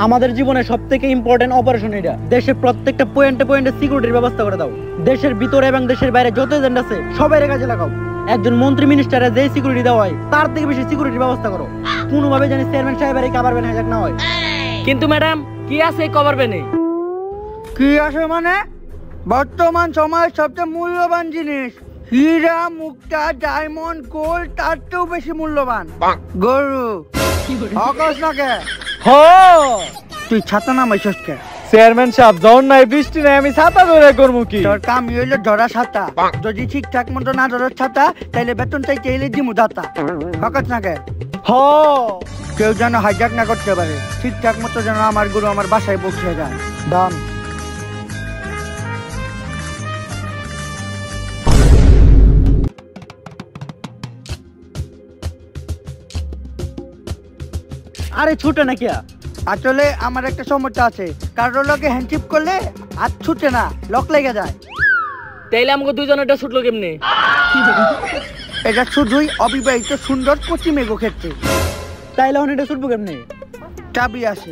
আমাদের জীবনে সবথেকে ইম্পর্টেন্ট অপারেশন এটা। দেশের প্রত্যেকটা পয়েন্টে পয়েন্টে সিকিউরিটির ব্যবস্থা করে দাও। দেশের ভিতরে এবং দেশের বাইরে যত এজেন্ট আছে সবাই কাজে লাগাও। একজন মন্ত্রী মিনিস্টারে যে সিকিউরিটি দেওয়া হয় তার থেকে বেশি সিকিউরিটির ব্যবস্থা করো। কোনোভাবে জানি চেয়ারম্যান সাহেবের এই কভার ভ্যান হাইজ্যাক না হয়। কিন্তু ম্যাডাম কি আছে এই কভার ভ্যানে? কি আছে মানে? বর্তমান সময়ের সবচেয়ে মূল্যবান জিনিস হীরা, মুক্তা, ডায়মন্ড, গোল্ড, তার চেয়েও বেশি মূল্যবান গরু। আকাশ নাকে তুই ছাতা নামাইছস কে? চেয়ারম্যান সাহেব জন নাই, বৃষ্টি নাই, আমি ছাতা ধরে করবো কি? তোর কাম হইলো ধরা ছাতা। যদি ঠিকঠাক মতো না ধরার ছাতা তাইলে বেতন চাইতে এলে দিমু দাতা। আকাশ নাকে কেউ যেন হাইজ্যাক না করতে পারে। ঠিকঠাক মতো যেন আমার গরু আমার বাসায় পৌঁছে যায়। দাম আরে ছুটে না কি? আসলে আমার একটা সমস্যা আছে, কারোর লগে হ্যান্ডশিপ করলে হাত ছুটে না, লক লেগে যায়। তাইলে আমাকে দুইজনেরটা ছুটলো কেমনে? এটা শুধুই অবিবাহিত সুন্দর কচি মেঘো ক্ষেত্রে। তাইলে এটা ছুটবো কেমনে? চাবি আছে,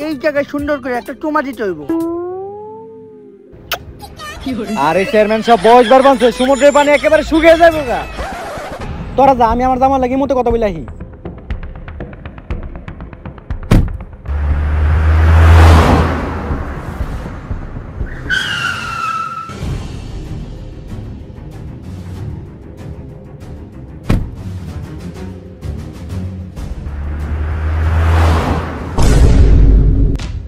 এই জায়গায় সুন্দর করে একটা চুমা দিতে হইব। আরে চেয়ারম্যান সাহেব বয়সবার বানছে, সমুদ্রের পানি একেবারে শুকিয়ে যাবে গা। তোরা যা, আমি আমার জামার লাগি মতো কথা বলাহি।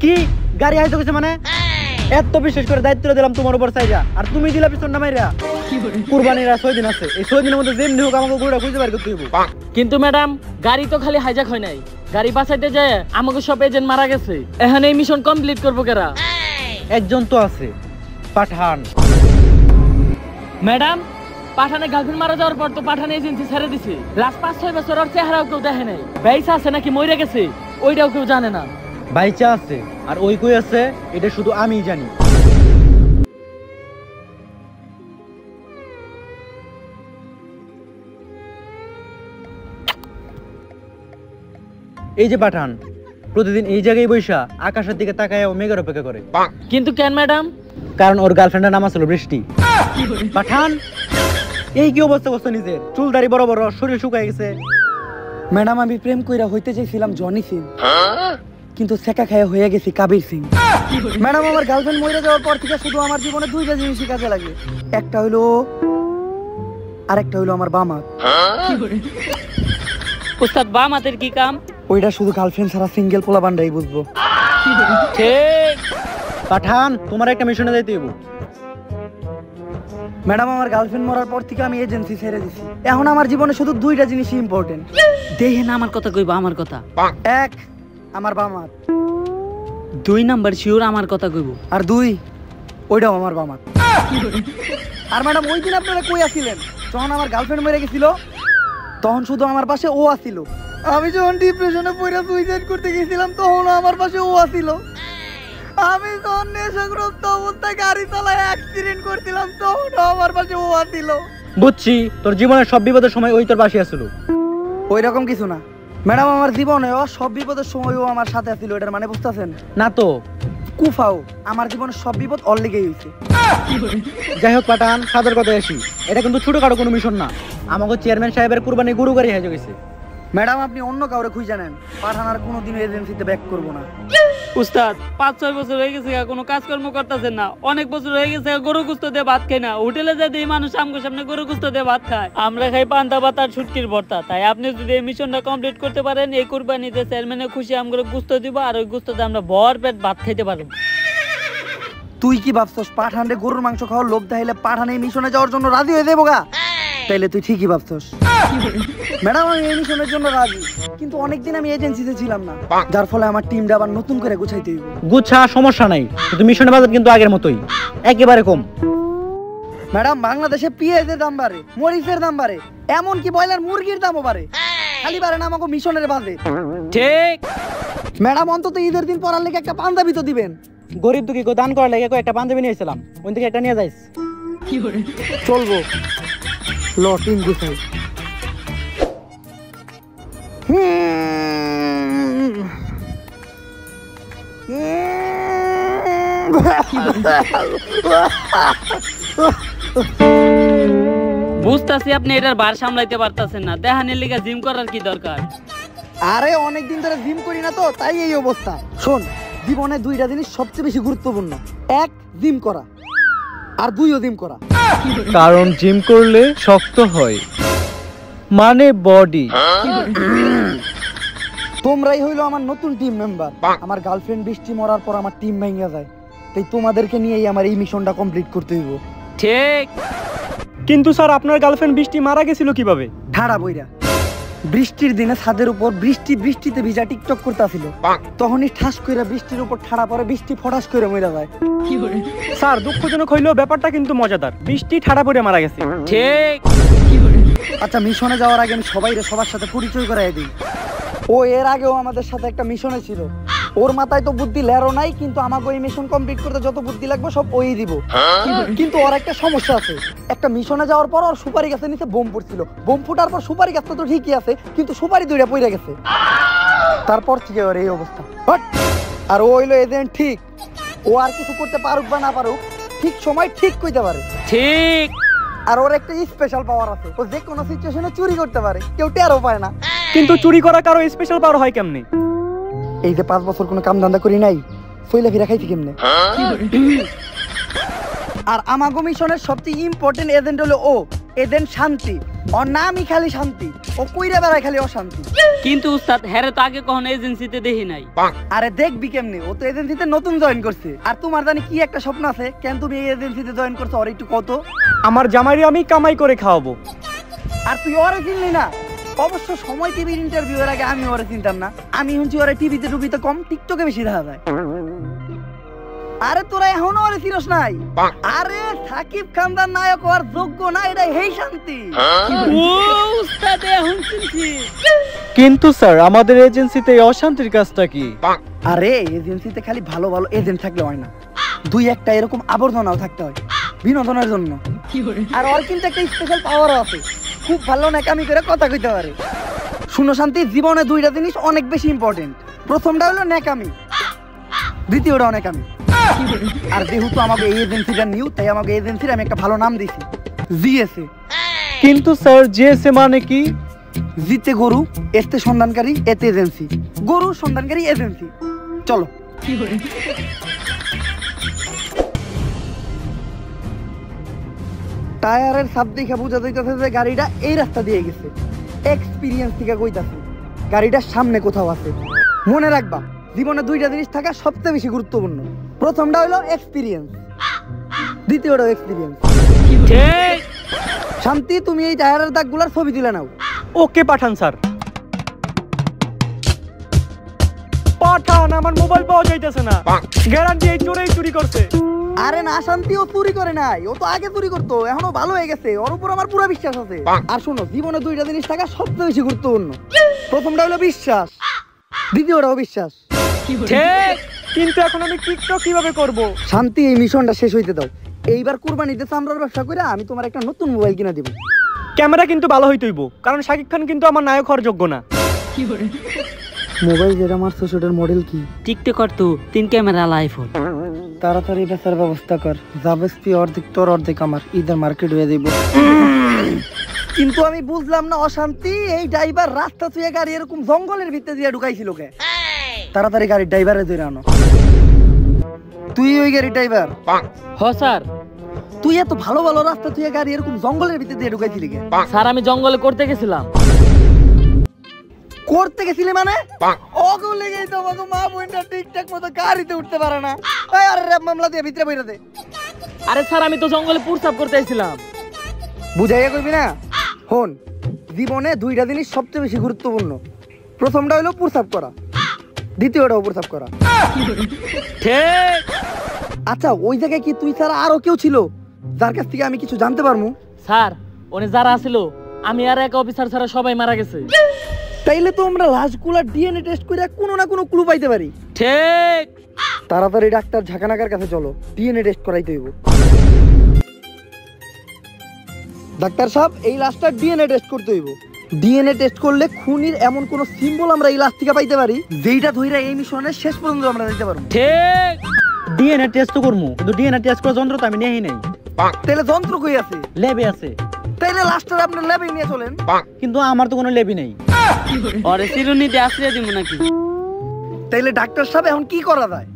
কি গাড়ি আইতো গেছে মানে? এত বিশেষ করে দায়িত্ব দিলাম তোমার উপর চাইরা, আর তুমি দিলা পিছনটা মাইরা। কুরবানির 6 দিন আছে, এই 6 দিনের মধ্যে যেমনি হোক আমাকে গরুটা খুঁজে বের করতে হইব। কিন্তু ম্যাডাম গাড়ি তো খালি হাইজ্যাক হয় নাই, গাড়ি বাঁচাইতে যায় আমাকে সব এজেন্ট মারা গেছে। এখন এই মিশন কমপ্লিট করবো কেরা? একজন তো আছে, পাঠান। ম্যাডাম পাঠানের গার্লফ্রেন্ড মারা যাওয়ার পর তো পাঠান এজেন্সি ছেড়ে দিছে। লাস্ট 5-6 বছর ওর চেহারাও কেউ দেখে নাই। বাইসা আছে নাকি মরে গেছে ওইটাও কেউ জানে না। বাইচা আছে আর ওই কই আছে এটা শুধু আমিই জানি। এই যে পাঠান প্রতিদিন এই জায়গায় বৈশা আকাশের দিকে তাকায় ও মেঘের অপেক্ষা করে। কিন্তু কেন ম্যাডাম? কারণ ওর গার্লফ্রেন্ডের নাম ছিল বৃষ্টি। পাঠান এই কি অবস্থা করছো নিজের? চুল দাড়ি বড় বড়, শরীর শুকায় গেছে। ম্যাডাম আমি প্রেম কইরা হইতে চাইছিলাম জনি সিং, কিন্তু সেকা খায় হয়ে গেছি কাবির সিং। ম্যাডাম আমার গার্লফ্রেন্ড মরে যাওয়ার পর থেকে শুধু আমার জীবনে দুইটা জিনিসই কাজে লাগে। একটা হইলো আরেকটা হইলো আমার বাম হাত। উস্তাদ বাম হাতের কি কাম? ওইটা শুধু গার্লফ্রেন্ড ছাড়া সিঙ্গেল পোলা বান্ডাই বুঝবো। ঠিক। পাঠান তোমার একটা মিশনে যাইতে হইব। ম্যাডাম আমার গার্লফ্রেন্ড মরার পর থেকে আমি এজেন্সি ছেড়ে দিছি। এখন আমার জীবনে শুধু দুইটা জিনিসই ইম্পর্টেন্ট। দেখেন আমার কথা কইবা, আমার কথা। এক আমার বাম হাত, 2 নাম্বার শিওর আমার কথা কইব, আর 2 ওইটাও আমার বাম হাত। আর ম্যাডাম ওই দিন আপনারা কই আছিলেন যখন আমার গার্লফ্রেন্ড মরে গেছিল? তখন শুধু আমার পাশে ও আসিল। আমি যখন ডিপ্রেশনে পড়ে সুইসাইড করতে গেছিলাম তখন আমার পাশে ও আসিল। আমি যখন নেশাগ্রস্ত অবস্থায় গাড়ি চালায় অ্যাক্সিডেন্ট করছিলাম তখন আমার পাশে ও আসিল। বুঝছি তোর জীবনের সব বিপদের সময় ওই তোর পাশে আসলো। ওই রকম কিছু না ম্যাডাম, আমার জীবনে ও সব বিপদের সময় ও আমার সাথে আসিল। এটার মানে বুঝতেছেন না তো? কুফাও আমার জীবনে সব বিপদ ওর লেগেই হয়েছে। যাই হোক পাঠান, সাদের কথায় আসি। এটা কিন্তু ছোটখাটো কোনো মিশন না, আমাকে চেয়ারম্যান সাহেবের কুরবানি গরু গাড়ি হয়ে গেছে। ম্যাডাম আপনি অন্য কাউরে খুঁজে নেন, পাঠান আর কোনোদিনও এজেন্সিতে ব্যাক করবো না। উস্তাদ 5-6 বছর হয়ে গেছে কোনো কাজকর্ম করতেছেন না। অনেক বছর হয়ে গেছে গরু গুস্ত দিয়ে ভাত খাই না। হোটেলে যাই মানুষ আমগো সামনে গরু গুস্ত দিয়ে ভাত খায়, আমরা খাই পান্তা ভাত আর শুটকির ভর্তা। তাই আপনি যদি এই মিশনটা কমপ্লিট করতে পারেন এই কুরবানিতে চেয়ারম্যানে খুশি আমগো গুস্ত দিব, আর ওই গুস্ততে আমরা ভরপেট ভাত খাইতে পারবো। তুই কি ভাবছস পাঠানরে গরুর মাংস খাওয়ার লোভ দেখাইলে পাঠান এই মিশনে যাওয়ার জন্য রাজি হয়ে যাবো গা? তাইলে তুই ঠিকই ভাবছস। ম্যাডাম আমি এই মিশনের জন্য রাজি, কিন্তু অনেকদিন আমি এজেন্সিতে ছিলাম না, যার ফলে আমার টিমটা আবার নতুন করে গুছাইতে হইব। গুছা সমস্যা নাই, কিন্তু মিশনের বাজেট কিন্তু আগের মতোই, একেবারে কম। ম্যাডাম বাংলাদেশে পেঁয়াজের দাম বাড়ে, মরিচের দাম বাড়ে, এমনকি ব্রয়লার মুরগির দামও বাড়ে, খালি বাড়ে না আমাকে মিশনের বাজেট। ঠিক ম্যাডাম অন্তত ঈদের দিন পরার লেগে একটা পাঞ্জাবি তো দিবেন। গরিব দুঃখী দান করার লেগে একটা পাঞ্জাবি নিয়েছিলাম, ওই থেকে একটা নিয়ে যাইস। চলবো ল টিম গুছাই। বুঝতাছি আপনি এটার ভার সামলাইতে পারতাছেন না, দেহানের লিগা জিম করার কি দরকার? আরে অনেকদিন ধরে জিম করি না তো, তাই এই অবস্থা। শোন, জীবনে দুইটা জিনিস সবচেয়ে বেশি গুরুত্বপূর্ণ, এক জিম করা আর দুইও জিম করা। কারণ জিম করলে শক্ত হয়, মানে বডি। তোমরাই হইলো আমার নতুন টিম মেম্বার। আমার গার্লফ্রেন্ড বৃষ্টি মরার পর আমার টিম ভেঙে যায়, তাই তোমাদেরকে নিয়েই আমার এই মিশনটা কমপ্লিট করতে হইব। ঠিক। কিন্তু স্যার আপনার গার্লফ্রেন্ড বৃষ্টি মারা গেছিল কিভাবে? ঠাড়া বইরা বৃষ্টির দিনে ছাদের উপর বৃষ্টিতে ভিজা টিকটক করতেছিল, তখনই ঠাস কইরা বৃষ্টির উপর ঠাড়া পরে বৃষ্টি ফটাস করে মরে যায়। স্যার দুঃখজনক হইলেও ব্যাপারটা কিন্তু মজাদার, বৃষ্টি ঠাড়া পড়ে মারা গেছে। ঠিক। আচ্ছা, মিশনে যাওয়ার আগে আমি সবার সাথে পরিচয় করাই দিই। ও এর আগেও আমাদের সাথে একটা মিশনে ছিল। ওর মাথায় তো বুদ্ধি লেরো নাই, কিন্তু আমাকে ওই মিশন কমপ্লিট করতে যত বুদ্ধি লাগবে সব ওই দিব। কিন্তু ওর একটা সমস্যা আছে, একটা মিশনে যাওয়ার পর ওর সুপারি গাছের নিচে বোম পড়ছিল। বোম ফুটার পর সুপারি গাছটা তো ঠিকই আছে, কিন্তু সুপারি দুইটা পড়ে গেছে। তারপর থেকে ওর এই অবস্থা। আর ও হইলো এজেন্ট ঠিক, ও আর কিছু করতে পারুক বা না পারুক, ঠিক সময় ঠিক কইতে পারে। ঠিক। আর ওর একটা স্পেশাল পাওয়ার আছে, ও যে কোনো সিচুয়েশনে চুরি করতে পারে, কেউ টেরও পায় না। কিন্তু চুরি করা কারো স্পেশাল পাওয়ার হয় কেমনে? এই যে 5 বছর কোনো কাম ধান্দা করি নাই, ফইলা ফিরা খাইছি কেমনে। আর আমাগো মিশনের সবচেয়ে ইম্পর্টেন্ট এজেন্ট হলো ও, এজেন্ট শান্তি। ওর নামই খালি শান্তি, ও কইরা বেড়ায় খালি অশান্তি। কিন্তু উস্তাদ হ্যারে তো আগে কখনো এজেন্সিতে দেখি নাই। আরে দেখবি কেমনে, ও তো এজেন্সিতে নতুন জয়েন করছে। আর তোমার জানি কি একটা স্বপ্ন আছে, কেন তুমি এই এজেন্সিতে জয়েন করছো ওর একটু কত। আমার জামাইরে আমি কামাই করে খাওয়াবো। আর তুই ওরে চিনলি না? অবশ্য সময় টিভির ইন্টারভিউ এর আগে আমি ওরে চিনতাম না। আমি শুনছি ওরে টিভিতে কম, টিকটকে বেশি দেখা যায়। আরে তোরা এখনো ওরে চিনস নাই? আরে সাকিব খানদার নায়ক হওয়ার যোগ্য না, এটা হেই শান্তি। ও উস্তাদ এখন শুনছি। কিন্তু স্যার আমাদের এজেন্সিতে এই অশান্তির কাজটা কি? আরে এজেন্সিতে খালি ভালো ভালো এজেন্ট থাকলে হয় না, দুই একটা এরকম আবর্জনাও থাকতে হয় বিনোদনের জন্য। আর ওর কিন্তু একটা স্পেশাল পাওয়ার আছে, খুব ভালো নাকামি করে কথা কইতে পারে। শুনো শান্তি, জীবনে দুইটা জিনিস অনেক বেশি ইম্পর্টেন্ট। প্রথমটা হলো নেকামি, দ্বিতীয়টা অনেকামি। আর যেহেতু আমাকে এই এজেন্সিটা নিউ, তাই আমাকে এজেন্সির আমি একটা ভালো নাম দিছি, জিএসএ। কিন্তু স্যার জিএসএ মানে কি? জিতে গরু, এতে সন্ধানকারী, এতে এজেন্সি। গরু সন্ধানকারী এজেন্সি। চলো। টায়ারের সাপ দেখে বোঝা যাইতেছে যে গাড়িটা এই রাস্তা দিয়ে গেছে। এক্সপিরিয়েন্স থেকে কইতাছি গাড়িটার সামনে কোথাও আছে। মনে রাখবা, জীবনে দুইটা জিনিস থাকা সবচেয়ে বেশি গুরুত্বপূর্ণ। প্রথমটা হলো এক্সপিরিয়েন্স, দ্বিতীয়টা এক্সপিরিয়েন্স। ঠিক। শান্তি, তুমি এই টায়ারের দাগগুলোর ছবি তুলে নাও। ওকে পাঠান স্যার। পাঠান, আমার মোবাইল পাওয়া যাইতেছে না। গ্যারান্টি এই চোরেই চুরি করছে। আরে না শান্তি, ও চুরি করে নাই, ও তো আগে চুরি করতো, এখনো ভালো হয়ে গেছে। ওর উপর আমার পুরো বিশ্বাস আছে। আর শোনো, জীবনে দুইটা জিনিস থাকা সবচেয়ে বেশি গুরুত্বপূর্ণ। প্রথমটা হলো বিশ্বাস, দ্বিতীয়টাও বিশ্বাস। ঠিক। কিন্তু এখন আমি টিকটক কিভাবে করব? শান্তি, এই মিশনটা শেষ হইতে দাও। এইবার কুরবানিতে চামড়ার ব্যবসা করে আমি তোমার একটা নতুন মোবাইল কিনে দিব। ক্যামেরা কিন্তু ভালো হইতইব, কারণ শাকিব খান কিন্তু আমার নায়ক হওয়ার যোগ্য না। মোবাইল যেটা মারছো সেটার মডেল কি? টিকটকার তো 3 ক্যামেরা আইফোন। তাড়াতাড়ি বেচার ব্যবস্থা কর, যাবেস্তি অর্ধেক তোর অর্ধেক আমার, ঈদের মার্কেট হয়ে দিব। কিন্তু আমি বুঝলাম না অশান্তি, এই ড্রাইভার রাস্তা ছুঁয়ে গাড়ি এরকম জঙ্গলের ভিতরে দিয়ে ঢুকাইছিল কে? তাড়াতাড়ি গাড়ির ড্রাইভারে ধরে আনো। তুই ওই গাড়ির ড্রাইভার? হ স্যার। তুই এত ভালো ভালো রাস্তা ছুঁয়ে গাড়ি এরকম জঙ্গলের ভিতরে দিয়ে ঢুকাইছিলি কে? স্যার আমি জঙ্গলে করতে গেছিলাম। করতে গেছিলি মানে? ওগুলো লেগেই তো আমাকে মা বোনটা ঠিকঠাক মতো গাড়িতে উঠতে পারে না। আরে রেপ মামলা দিয়ে ভিতরে বইরা দে। আরে স্যার আমি তো জঙ্গলে প্রস্রাব করতে আইছিলাম। বুঝাইয়া কইবি না? হন, জীবনে দুইটা জিনিস সবচেয়ে বেশি গুরুত্বপূর্ণ। প্রথমটা হলো প্রস্রাব করা, দ্বিতীয়টাও প্রস্রাব করা। ঠিক। আচ্ছা, ওই জায়গায় কি তুই ছাড়া আরো কেউ ছিল যার কাছ থেকে আমি কিছু জানতে পারবো? স্যার ওনে যারা আছিল, আমি আর এক অফিসার ছাড়া সবাই মারা গেছে। তাইলে তো আমরা লাশগুলা ডিএনএ টেস্ট করে কোনো না কোনো ক্লু পাইতে পারি। ঠিক। তাড়াতাড়ি ডাক্তার ঝাঁকানাকার কাছে চলো, ডিএনএ টেস্ট করাইতে হইব। ডাক্তার সাহেব, এই লাশটার ডিএনএ টেস্ট করতে হইব। ডিএনএ টেস্ট করলে খুনির এমন কোন সিম্বল আমরা এই লাশ থেকে পাইতে পারি যেইটা ধইরা এই মিশনের শেষ পর্যন্ত আমরা দিতে পারবো। ঠিক। ডিএনএ টেস্ট তো করবো, কিন্তু ডিএনএ টেস্ট করার যন্ত্র তো আমি নেই নাই। তাহলে যন্ত্র কই আছে? ল্যাবে আছে। তাইলে লাস্টার আপনার ল্যাবে নিয়ে চলেন। কিন্তু আমার তো কোনো ল্যাবই নেই। ওরে চিরুনিতে আশ্রয় দিব নাকি? তাইলে ডাক্তার সাহেব এখন কি করা যায়?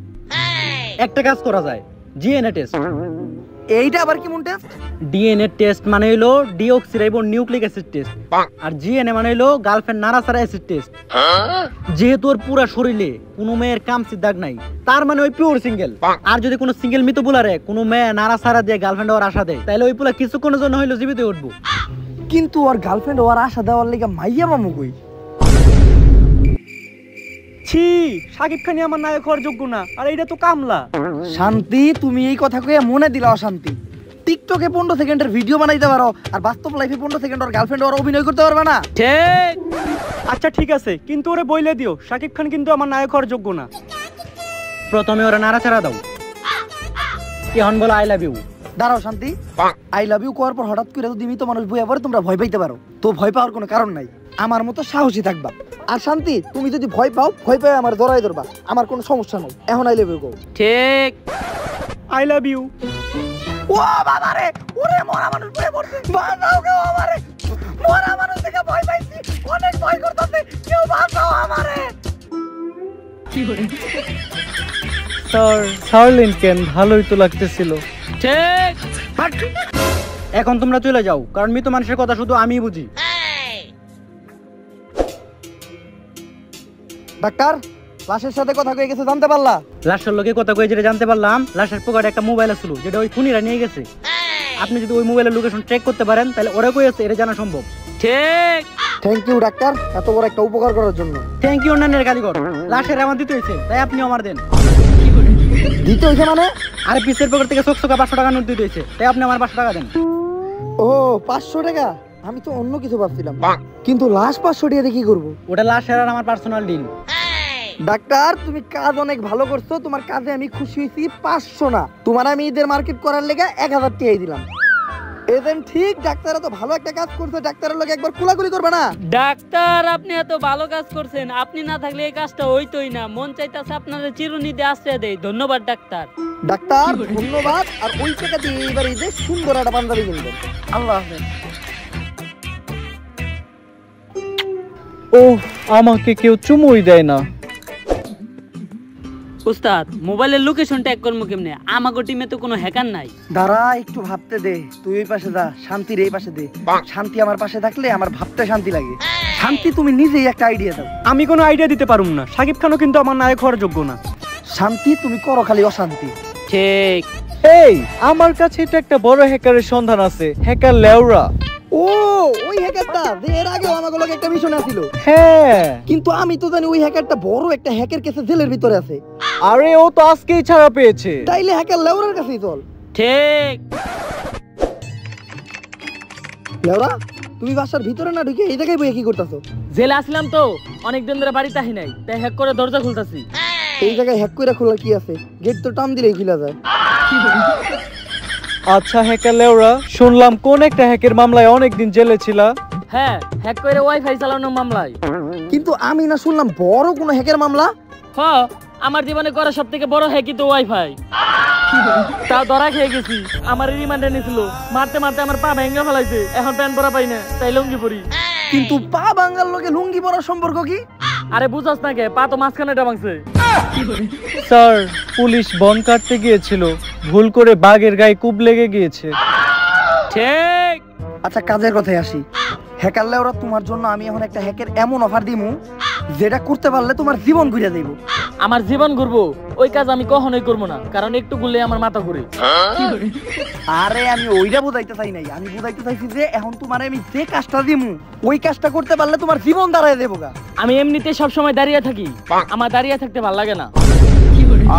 একটা কাজ করা যায়, ডিএনএ টেস্ট। এইটা আবার কি মন টেস্ট? ডিএনএ টেস্ট মানে হলো ডিঅক্সিরাইবো নিউক্লিক অ্যাসিড টেস্ট, আর জিএনএ মানে হলো গার্লফ্রেন্ড নাড়াচাড়া অ্যাসিড টেস্ট। যেহেতু ওর পুরা শরীরে কোনো মেয়ের কামচির দাগ নাই, তার মানে ওই পিওর সিঙ্গেল। আর যদি কোনো সিঙ্গেল মৃত পোলারে কোনো মেয়ে নাড়াচাড়া দিয়ে গার্লফ্রেন্ড ওর আশা দেয়, তাহলে ওই পোলা কিছুক্ষণের জন্য হইলো জীবিত উঠবো। কিন্তু ওর গার্লফ্রেন্ড ওর আশা দেওয়ার লেগে মাইয়া মামু কই? ছি, শাকিব খানই আমার নায়ক হওয়ার যোগ্য না, আর এইটা তো কামলা। শান্তি, তুমি এই কথা কইয়া মনে দিলা অশান্তি। টিকটকে 15 সেকেন্ডের ভিডিও বানাইতে পারো, আর বাস্তব লাইফে 15 সেকেন্ড ওর গার্লফ্রেন্ড ওর অভিনয় করতে পারবে না? ঠিক। আচ্ছা ঠিক আছে, কিন্তু ওরে বইলে দিও শাকিব খান কিন্তু আমার নায়ক হওয়ার যোগ্য না। প্রথমে ওরা নাড়াচাড়া দাও, এখন বলো আই লাভ ইউ। দাঁড়াও শান্তি, আই লাভ ইউ কোয়ার পর হঠাৎ করে যদি মৃত মানুষ বইয়া পড়ে তোমরা ভয় পাইতে পারো, তো ভয় পাওয়ার কোনো কারণ নাই। আমার মতো সাহসী থাকবা। আর শান্তি, তুমি যদি ভয় পাও, ভয় পাই আমার জড়াই ধরবা, আমার কোনো সমস্যা নাই। এখন আই লাভ ইউ গো। ঠিক। I love you. ও বাবা রে, ওরে মরা মানুষ বইয়া পড়ছে, বাঁচাও কেউ আমারে, মরা মানুষ থেকে ভয় পাইছি, অনেক ভয় করতেছে, কেউ বাঁচাও আমারে। স্যার, ছাড়লেন কেন? ভালোই তো লাগতেছিল। ঠিক। এখন তোমরা চলে যাও, কারণ মৃত মানুষের কথা শুধু আমিই বুঝি। ডাক্তার, লাশের সাথে কথা কয়ে গেছে জানতে পারলা? লাশের লোকে কথা কয়ে যেটা জানতে পারলাম, লাশের পকেটে একটা মোবাইল ছিল যেটা ওই খুনিরা নিয়ে গেছে। আপনি যদি ওই মোবাইলের লোকেশন ট্র্যাক করতে পারেন, তাহলে ওরা কই আছে এটা জানা সম্ভব। ঠিক। থ্যাংক ইউ ডাক্তার, এত বড় একটা উপকার করার জন্য। থ্যাংক ইউ অন্যান্যের কারিগর। লাশের আমার দিতে হয়েছে, তাই আপনিও আমার দেন। দিতে হয়েছে মানে? আর পিসের পকেট থেকে চকচকা 500 টাকা নোট দিতে হয়েছে, তাই আপনি আমার 500 টাকা দেন। ও 500 টাকা? আমি তো অন্য কিছু ভাবছিলাম। কিন্তু লাশ 500 টাকা দিয়ে কি করবো? ওটা লাশের আর আমার পার্সোনাল ডিল। ডাক্তার, তুমি কাজ অনেক ভালো করছো, তোমার কাজে আমি খুশি হয়েছি। 500 না, তোমার আমি ঈদের মার্কেট করার লেগে 1000 টাকাই দিলাম। এজেন্ট ঠিক, ডাক্তার তো ভালো একটা কাজ করছে, ডাক্তারের লোক একবার কুলাকুলি করবে না? ডাক্তার, আপনি এত ভালো কাজ করছেন, আপনি না থাকলে এই কাজটা হইতোই না। মন চাইতাছে আপনাদের চিরুনিতে আশ্রয় দেই। ধন্যবাদ ডাক্তার। ডাক্তার ধন্যবাদ। আর ওই টাকা দিয়ে এইবার ঈদে সুন্দর একটা পাঞ্জাবি কিনবেন। আল্লাহ হাফেজ। ও, আমাকে কেউ চুমুই দেয় না। উস্তাদ, মোবাইলের লোকেশন ট্যাগ করবো কেমনে? আমাগো টিমে তো কোনো হ্যাকার নাই। দাঁড়া, একটু ভাবতে দে। তুই ওই পাশে যা, শান্তির এই পাশে দে। শান্তি আমার পাশে থাকলে আমার ভাবতে শান্তি লাগে। শান্তি, তুমি নিজেই একটা আইডিয়া দাও। আমি কোনো আইডিয়া দিতে পারুম না, শাকিব খানও কিন্তু আমার নায়ক হওয়ার যোগ্য না। শান্তি, তুমি করো খালি অশান্তি। ঠিক। এই, আমার কাছে তো একটা বড় হ্যাকারের সন্ধান আছে, হ্যাকার লেওরা। ও, ওই হ্যাকারটা যে এর আগে আমাকে লোক একটা মিশন আছিল। হ্যাঁ, কিন্তু আমি তো জানি ওই হ্যাকারটা বড় একটা হ্যাকের কেসে জেলের ভিতরে আছে। আরে ও তো আজকেই ছাড়া পেয়েছে। তাইলে হ্যাকার লেওরার কাছেই চল। ঠিক। লেওরা, তুমি বাসার ভিতরে না ঢুকে এই জায়গায় বইয়ে কি করতেছো? জেলে আসলাম তো, অনেকদিন ধরে বাড়িতে আহি নাই, তাই হ্যাক করে দরজা খুলতাছি। এই জায়গায় হ্যাক কইরা খোলার কি আছে? গেট তো টান দিলেই খুলে যায়। আচ্ছা হ্যাকার লেওরা, শুনলাম কোন একটা হ্যাকের মামলায় অনেকদিন জেলে ছিলা। হ্যাঁ, হ্যাক করে ওয়াইফাই চালানোর মামলায়। কিন্তু আমি না শুনলাম বড় কোনো হ্যাকের মামলা। হ, আমার জীবনে করা সব থেকে বড় হ্যাকই তো ওয়াইফাই। তাও ধরা খেয়ে গেছি। আমার রিমান্ডে নিয়েছিল, মারতে মারতে আমার পা ভেঙে ফেলাইছে। এখন প্যান্ট পরা পাই না, তাই লুঙ্গি পরি। কিন্তু পা ভাঙার লোকে লুঙ্গি পরার সম্পর্ক কি? আরে বুঝাস না কে, পা তো মাঝখানেটা ভাঙছে। স্যার, পুলিশ বন কাটতে গিয়েছিল, ভুল করে বাঘের গায়ে কুব লেগে গিয়েছে। ঠিক। আচ্ছা, কাজের কথায় আসি। হ্যাকার লেওরা, তোমার জন্য আমি এখন একটা হ্যাকের এমন অফার দিমু যেটা করতে পারলে তোমার জীবন ঘুরে যাইব। আমার জীবন ঘুরবো? ওই কাজ আমি কখনোই করবো না, কারণ একটু ঘুরলে আমার মাথা ঘুরে। আরে আমি ওইটা বুঝাইতে চাই নাই, আমি বুঝাইতে চাইছি যে এখন তোমার আমি যে কাজটা দিমু ওই কাজটা করতে পারলে তোমার জীবন দাঁড়ায় দেবো গা। আমি এমনিতে সব সময় দাঁড়িয়ে থাকি, আমার দাঁড়িয়ে থাকতে ভালো লাগে না।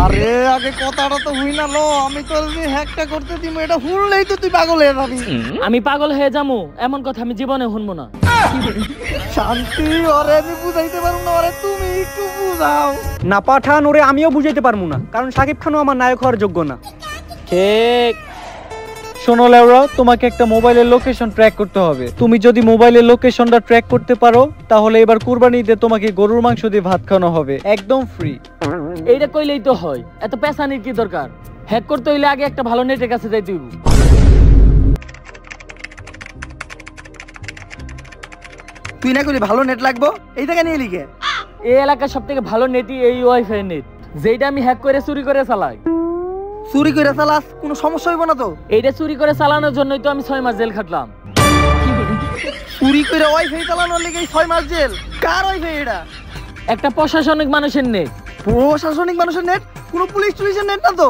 আরে আগে কথাটা তো হই না লো, আমি তো হ্যাকটা করতে দিমু, এটা শুনলেই তো তুই পাগল হয়ে যাবি। আমি পাগল হয়ে যাবো এমন কথা আমি জীবনে শুনবো না। শান্তি, ওরে আমি বুঝাইতে পারবো না, ওরে তুমি একটু বুঝাও না পাঠান, ওরে আমিও বুঝাইতে পারবো না, কারণ শাকিব খানও আমার নায়ক হওয়ার যোগ্য না। ঠিক। শোনো লেওরা, তোমাকে একটা মোবাইলের লোকেশন ট্র্যাক করতে হবে। তুমি যদি মোবাইলের লোকেশনটা ট্র্যাক করতে পারো, তাহলে এবার কুরবানি ঈদে তোমাকে গরুর মাংস দিয়ে ভাত খাওয়ানো হবে, একদম ফ্রি। এইটা কইলেই তো হয়, এত পেছানির কি দরকার? হ্যাক করতে হইলে আগে একটা ভালো নেটের কাছে যাইতে হইব। তুই না করলি ভালো নেট লাগবো, এই জায়গা নিয়ে লিখে। এই এলাকার সব থেকে ভালো নেটই এই ওয়াইফাই নেট, যেটা আমি হ্যাক করে চুরি করে চালাই। চুরি করে চালাস, কোনো সমস্যা হইব না তো? এইটা চুরি করে চালানোর জন্যই তো আমি 6 মাস জেল খাটলাম। চুরি করে ওয়াইফাই চালানোর লেগে 6 মাস জেল? কার ওয়াইফাই এটা? একটা প্রশাসনিক মানুষের নেট। প্রশাসনিক মানুষের নেট? কোনো পুলিশ টুলিশের নেট না তো?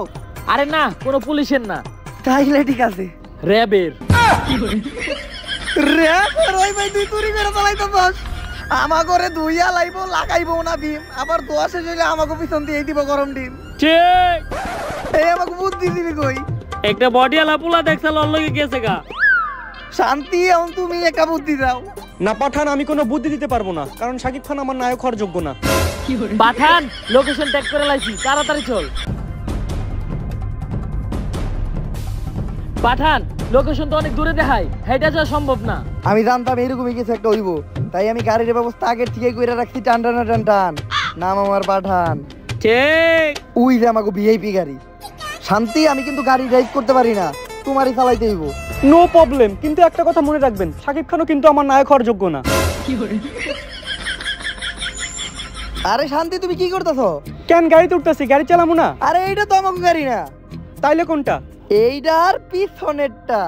আরে না, কোনো পুলিশের না, তাইলে ঠিক আছে। র্যাবের। র্যাবের ওয়াইফাই তুই চুরি করে চালাইতেছস? আমা করে ধুইয়া লাইবো, লাগাইবো না বিম, আবার দোয়া শেষ হইলে আমাকে পিছন দিয়ে দিব গরম ডিম। ঠিক। এই আমাকে বুদ্ধি দিবি কই? একটা বডিওয়ালা পোলা দেখছে লল লগে গেছে গা। শান্তি, এখন তুমি একা বুদ্ধি দাও। না পাঠান, আমি কোনো বুদ্ধি দিতে পারবো না, কারণ শাকিব খান আমার নায়ক হওয়ার যোগ্য না। পাঠান, লোকেশন ট্যাগ করে লাইছি, তাড়াতাড়ি চল। পাঠান, লোকেশন তো অনেক দূরে দেখায়, হেঁটে যাওয়া সম্ভব না। আমি জানতাম এরকমই কিছু একটা হইব, তাই আমি গাড়ির ব্যবস্থা আগের থেকে কইরা রাখছি। টান টান টান টান, নাম আমার পাঠান। ঠিক। ওই যে আমাকে ভিআইপি গাড়ি। শান্তি, আমি কিন্তু গাড়ি ড্রাইভ করতে পারি না, তোমারই চালাইতে হইব। নো প্রবলেম, কিন্তু একটা কথা মনে রাখবেন, শাকিব খানও কিন্তু আমার নায়ক হওয়ার যোগ্য না। আরে শান্তি, তুমি কি করতেছো? কেন গাড়িতে উঠতেছি, গাড়ি চালামু না? আরে এইটা তো আমাকে গাড়ি না। তাইলে কোনটা? এইটার পিছনেরটা।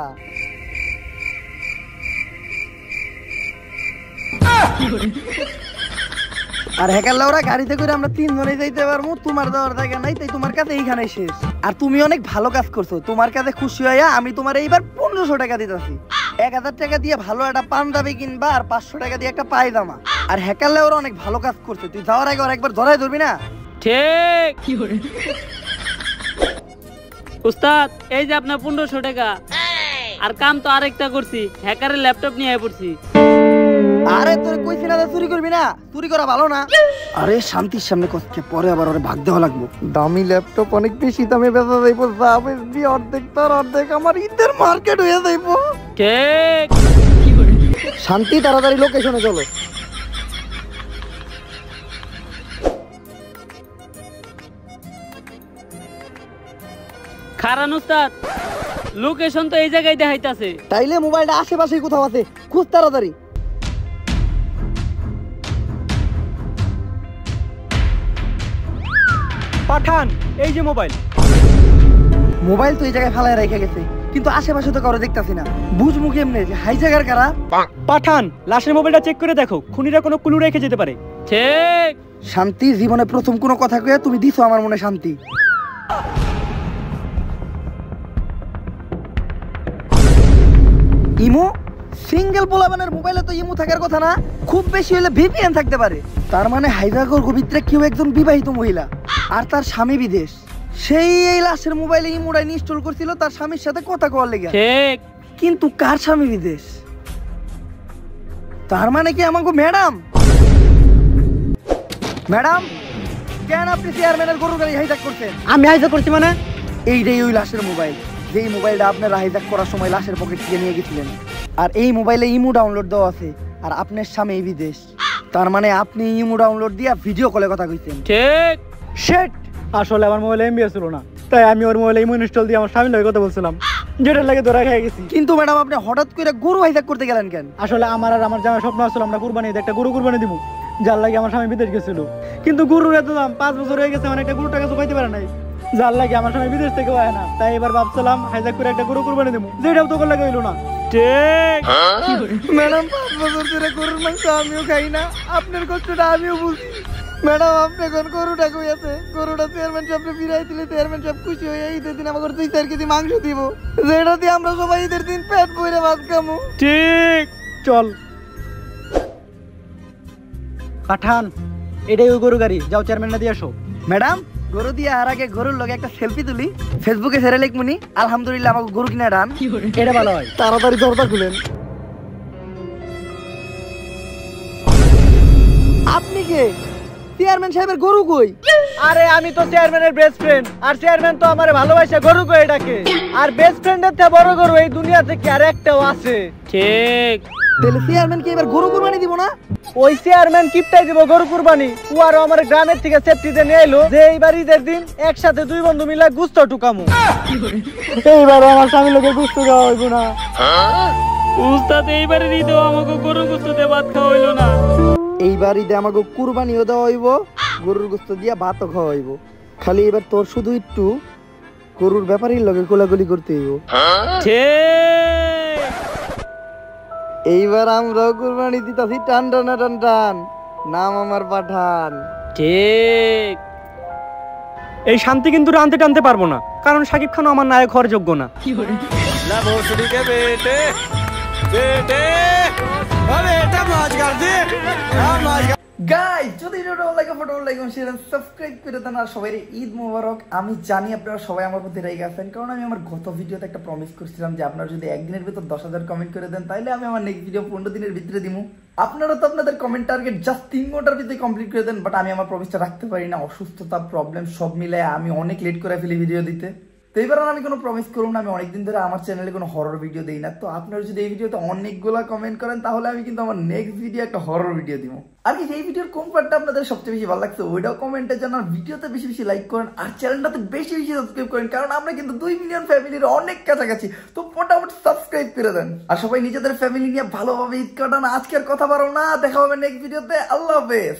আর হ্যাকার লাউরা গাড়িতে করে আমরা 3 জনে যাইতে পারবো, তোমার দেওয়ার জায়গা নাই, তাই তোমার কাছে এইখানে শেষ। আর তুমি অনেক ভালো কাজ করছো, তোমার কাছে খুশি হইয়া আমি তোমার এইবার 1500 টাকা দিতেছি। 1000 টাকা দিয়ে ভালো একটা পাঞ্জাবি কিনবা, আর 500 টাকা দিয়ে একটা পায়জামা। আর হ্যাকার লাউরা অনেক ভালো কাজ করছে, তুই যাওয়ার আগে একবার ধরাই ধরবি না? ঠিক। উস্তাদ, এই যে আপনার 1500 টাকা। আর কাম তো আরেকটা করছি, হ্যাকারের ল্যাপটপ নিয়ে আয় পড়ছি। আরে তোরে কইছি না চুরি করবি না, চুরি করা ভালো না। আরে শান্তির সামনে কষ্টে পরে আবার ওরে ভাগ দেওয়া লাগবো। দামি ল্যাপটপ অনেক বেশি দামে বেচা যাইবো, যা বেচবি অর্ধেক তার অর্ধেক আমার ঈদের মার্কেট হয়ে যাইবো। ঠিক। শান্তি, তাড়াতাড়ি লোকেশনে চলো। খারান উস্তাদ, লোকেশন তো এই জায়গায় দেখাইতাছে। তাইলে মোবাইলটা আশেপাশে কোথাও আছে, খুঁজ তাড়াতাড়ি। পাঠান, এই যে মোবাইল। মোবাইল তো এই জায়গায় ফালায় রেখে গেছে, কিন্তু আশেপাশে তো কারো দেখতাছি না। বুঝমু কেমনে যে হাই জায়গার কারা? পাঠান, লাশের মোবাইলটা চেক করে দেখো, খুনিরা কোনো ক্লু রেখে যেতে পারে। ঠিক। শান্তি, জীবনে প্রথম কোনো কথা কইয়া তুমি দিছো আমার মনে শান্তি। ইমো? সিঙ্গেল পোলাবানের মোবাইলে তো ইমো থাকার কথা না, খুব বেশি হলে ভিপিএন থাকতে পারে। তার মানে হাইজাগর ভিতরে কেউ একজন বিবাহিত মহিলা, আর তার স্বামী বিদেশ। সেই এই লাশের মোবাইলে ইমোটা ইনস্টল করছিল তার স্বামীর সাথে কথা কওয়ার লেগে। ঠিক। কিন্তু কার স্বামী বিদেশ? তার মানে কি আমাকে ম্যাডাম? ম্যাডাম, কেন আপনি চেয়ারম্যানের গরুর গাড়ি হাইজ্যাক করছেন? আমি হাইজা করছি মানে? এইটাই ওই লাশের মোবাইল, যেই মোবাইলটা আপনারা হাইজ্যাক করার সময় লাশের পকেট থেকে নিয়ে গেছিলেন। আর এই মোবাইলে ইমো ডাউনলোড দেওয়া আছে, আর আপনার স্বামী বিদেশ। তার মানে আপনি ইমো ডাউনলোড দিয়া ভিডিও কলে কথা কইছেন। ঠিক। শেট, আসলে আমার মোবাইলে এমবিএস ছিল না, তাই আমি ওর মোবাইলে ইমো ইনস্টল দিয়ে আমার স্বামীর লগে কথা বলছিলাম, যেটার লাগে ধরা খেয়ে গেছি। কিন্তু ম্যাডাম, আপনি হঠাৎ করে গরু হাইজ্যাক করতে গেলেন কেন? আসলে আমার আর আমার জামাই স্বপ্ন আসছিল আমরা কুরবানি ঈদে একটা গরু কুরবানি দিব, যার লাগে আমার স্বামী বিদেশ গেছিল। কিন্তু গরুর এত দাম, 5 বছর হয়ে গেছে, মানে একটা গরু টাকা চুকাইতে পারে নাই, যার লাগে আমার স্বামী বিদেশ থেকে হয় না। তাই এবার ভাবছিলাম হাইজ্যাক করে একটা গরু কুরবানি দিব, যেটাও তো লাগে হইলো না। ঠিক। ম্যাডাম, 5 বছর ধরে গরুর মাংস আমিও খাই না, আপনার কষ্টটা আমিও বুঝি। ম্যাডাম, আপনি এখন গরুটা কই আছে? গরুটা চেয়ারম্যান সাহেবকে ফিরাই দিলে চেয়ারম্যান সাহেব খুশি হয়ে ঈদের দিন আমাকে 2-4 কেজি মাংস দিব, যেটা দিয়ে আমরা সবাই ঈদের দিন পেট ভরে ভাত খামু। ঠিক। চল পাঠান, এটাই ওই গরু গাড়ি, যাও চেয়ারম্যানটা দিয়ে আসো। ম্যাডাম, গরু দিয়ে আর আগে গরুর লগে একটা সেলফি তুলি, ফেসবুকে ছেড়ে লিখমুনি আলহামদুলিল্লাহ আমাকে গরু কিনে ডান। এটা ভালো হয়। তাড়াতাড়ি দরজা খুলেন। আপনি কে? চেয়ারম্যান সাহেবের গরু কই? আরে আমি তো চেয়ারম্যানের বেস্ট ফ্রেন্ড, আর চেয়ারম্যান তো আমারে ভালোবাসে গরু কই ডাকে। আর বেস্ট ফ্রেন্ডের থেকে বড় গরু এই দুনিয়াতে কি আর একটাও আছে? ঠিক। তাহলে চেয়ারম্যান কি এবার গরু কুরবানি দিব না? ওই চেয়ারম্যান কিপটাই দিব গরু কুরবানি ও আর আমার গ্রামের থেকে সেফটিতে নিয়ে এলো যে এইবার ঈদের দিন একসাথে দুই বন্ধু মিলে গুস্ত টুকামু। এইবার আমার স্বামী লোকের গুস্ত দেওয়া হইব না। উস্তাদ এইবারে ঈদেও আমাকে গরু গোস্ত দিয়ে ভাত খাওয়া হইলো না। এইবার ঈদে আমাকে কুরবানিও দেওয়া হইব, গরুর গুস্ত দিয়া ভাতও খাওয়া হইব। খালি এবার তোর শুধু একটু গরুর ব্যাপারীর লগে কোলাগুলি করতে হইব। ঠিক। এইবার আমরাও কুরবানি দিতাছি টান টান টান টান, নাম আমার পাঠান। ঠিক। এই শান্তি কিন্তু টানতে টানতে পারবো না, কারণ শাকিব খানও আমার নায়ক হওয়ার যোগ্য না। গাইস যদি ভিডিওটা ভালো লাগে ফটো লাইক এবং শেয়ার সাবস্ক্রাইব করে দেন। আর সবাই ঈদ মোবারক। আমি জানি আপনারা সবাই আমার প্রতি রেগে আছেন, কারণ আমি আমার গত ভিডিওতে একটা প্রমিস করছিলাম যে আপনারা যদি একদিনের ভিতর 10,000 কমেন্ট করে দেন তাহলে আমি আমার নেক্সট ভিডিও 15 দিনের ভিতরে দিমু। আপনারা তো আপনাদের কমেন্ট টার্গেট জাস্ট 3 ঘন্টার ভিতরে কমপ্লিট করে দেন, বাট আমি আমার প্রমিসটা রাখতে পারি না। অসুস্থতা, প্রবলেম সব মিলে আমি অনেক লেট করে ফেলি ভিডিও দিতে। তো এবার আমি কোনো প্রমিস করব না। আমি অনেকদিন ধরে আমার চ্যানেলে কোনো হরর ভিডিও দেই না। তো আপনারা যদি এই ভিডিওতে অনেকগুলো কমেন্ট করেন তাহলে আমি কিন্তু আমার নেক্সট ভিডিও একটা হরর ভিডিও দিব। আর কি এই ভিডিওর কোন পার্টটা আপনাদের সবচেয়ে বেশি ভালো লাগছে ওইটাও কমেন্টে জানান। ভিডিওতে বেশি বেশি লাইক করেন আর চ্যানেলটাতে বেশি বেশি সাবস্ক্রাইব করেন, কারণ আমরা কিন্তু 2 মিলিয়ন ফ্যামিলির অনেক কাছাকাছি। তো মোটামুটি সাবস্ক্রাইব করে দেন আর সবাই নিজেদের ফ্যামিলি নিয়ে ভালোভাবে ঈদ কাটান। আজকের কথা বাড়াবো না, দেখা হবে নেক্সট ভিডিওতে। আল্লাহ হাফেজ।